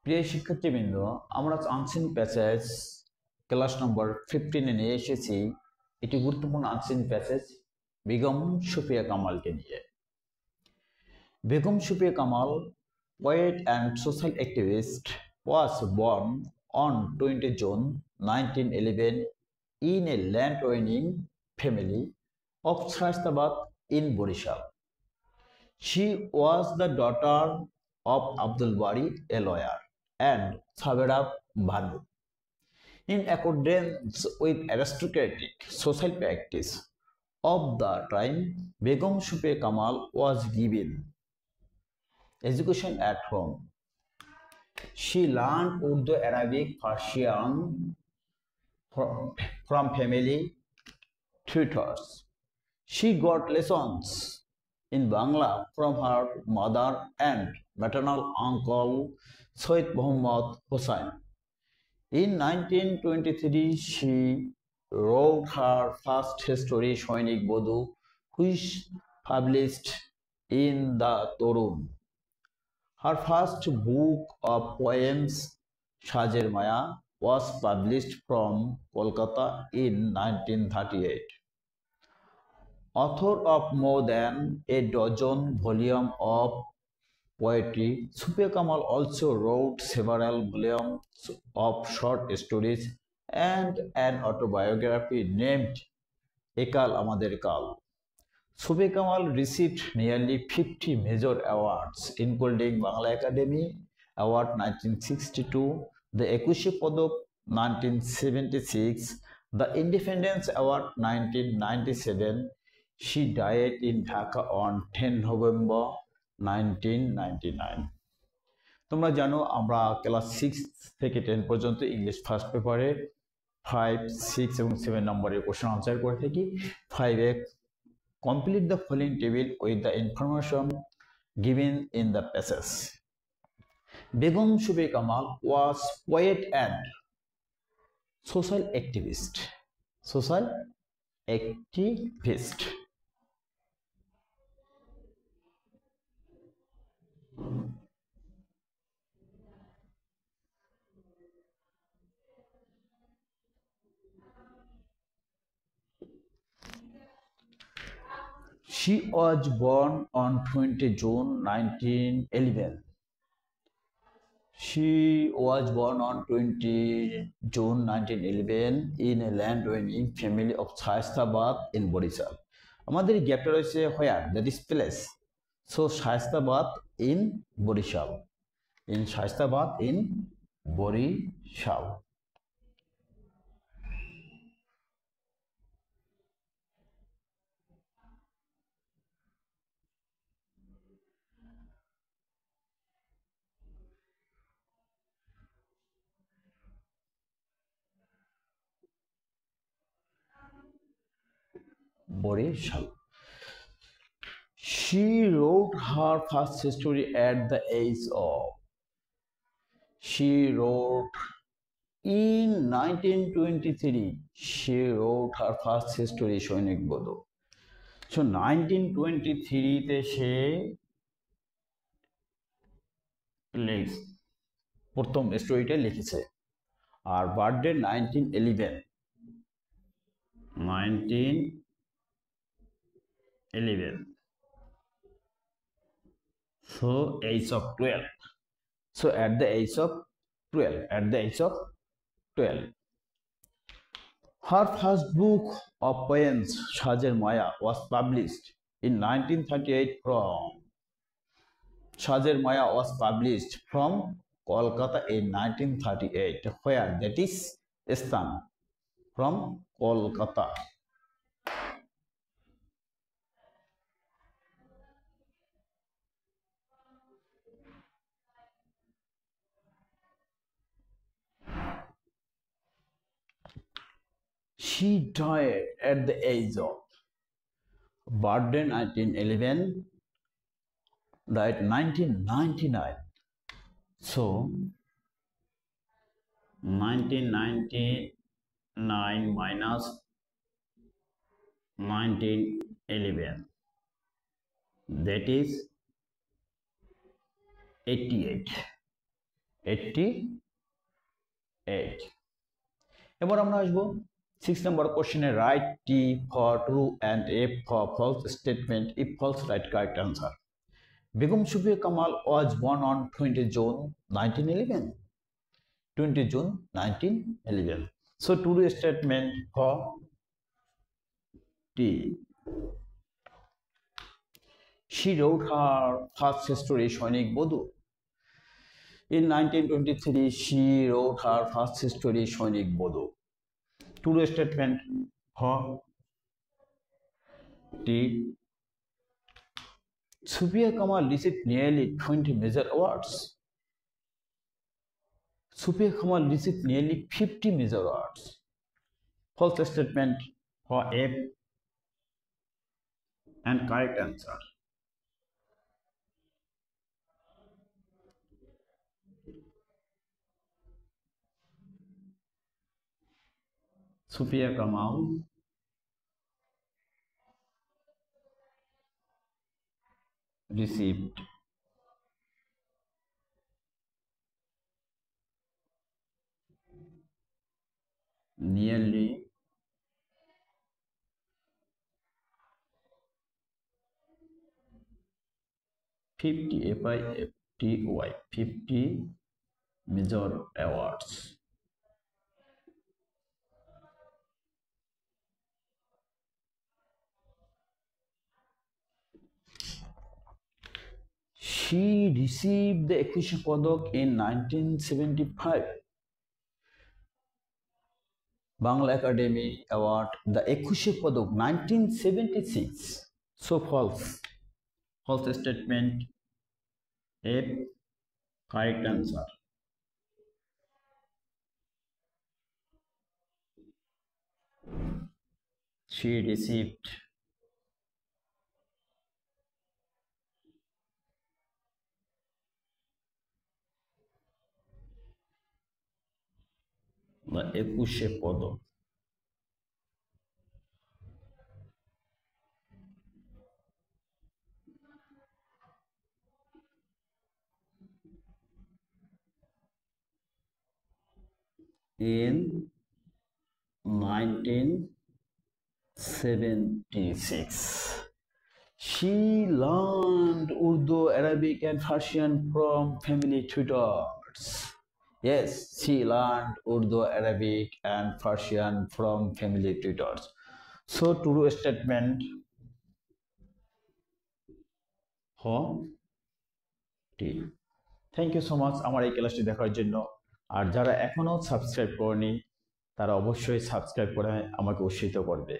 প্রিয় শিক্ষার্থীবৃন্দ, আমরা আনসিন প্যাসেজ ক্লাস নম্বর 15 এ নিয়ে এসেছি। এটি গুরুত্বপূর্ণ আনসিন প্যাসেজ বেগম সুফিয়া কামালকে নিয়ে। Begum Sufia Kamal, poet and social activist, was born on 20 June 1911 in a landowning family of Shaistabad in Borishal. She was the daughter of Abdul Bari, a lawyer, and Sabera Banu. In accordance with aristocratic social practice of the time, Begum Shufe Kamal was given education at home. She learned Urdu, Arabic, Persian from family tutors. She got lessons in Bangla from her mother and maternal uncle Sayyid Muhammad Hussain. In 1923, she wrote her first history, Shoinik Bodu, which published in the Torun. Her first book of poems, Shajer Maya, was published from Kolkata in 1938. Author of more than a dozen volumes of poetry, Sufia Kamal also wrote several volumes of short stories and an autobiography named Ekal Amader Kal. Sufia Kamal received nearly 50 major awards, including Bangla Academy Award 1962, the Ekushi Padak 1976, the Independence Award 1997. She died in Dhaka on 10 November 1999. তোমরা জানো আমরা class 6 থেকে 10 পর্যন্ত English first পেপারে 5, 6 এবং 7 নম্বরের question answer করে থাকি। 5 এ complete the following table with the information given in the passage. Begum Shufi Kamal was poet and social activist. Social activist. She was born on 20 June 1911. She was born on 20 June 1911 in a landowning family of Shaistabad in Borishal. আমাদের গ্যাপটা রয়েছে where, that is place. So Shaistabad in Borishal. In Shaistabad in Borishal. Borishal. She wrote her first history at the age of. She wrote in 1923. She wrote her first history, Shoinik Bodu. So 1923 তে সে প্রথম স্টোরিটা লিখেছে, আর birthday 1911. So age of 12. So at the age of 12. Her first book of poems, Shajer Maya, was published in 1938 from. Shajer Maya was published from Kolkata in 1938. Where? That is Istan. From Kolkata. She died at the age of. Birthday 1911. Died 1999. So 1999 minus 1911, that is 88. 88। এবার আমরা আসবো 6 number কোশ্চেনে right T for true and F for false statement. If false, right correct answer. Begum Sufia Kamal was born on 20 June 1911. 20 June 1911. So true statement for T. She wrote her first story Sainik Bodu. In 1923, she wrote her first story Sainik Bodu. True statement for T. Sufia Kamal received nearly 20 major awards. Sufia Kamal received nearly 50 major awards. False statement for F and correct answer. Sufia Kamal received nearly 50 major awards. She received the Ekushe Padak in 1975. Bangla Academy Award, the Ekushe Padak 1976. So false. False statement. F. Correct answer. She received the Ekushe Padak in 1976. She learned Urdu, Arabic and Persian from family tutors. Yes, she learned Urdu, Arabic and Persian from family tutors. So true statement for T. Thank you so much আমার এই ক্লাসটি দেখার জন্য। আর যারা এখনো subscribe করেনি তারা অবশ্যই সাবস্ক্রাইব করে আমাকে উৎসাহিত করবে।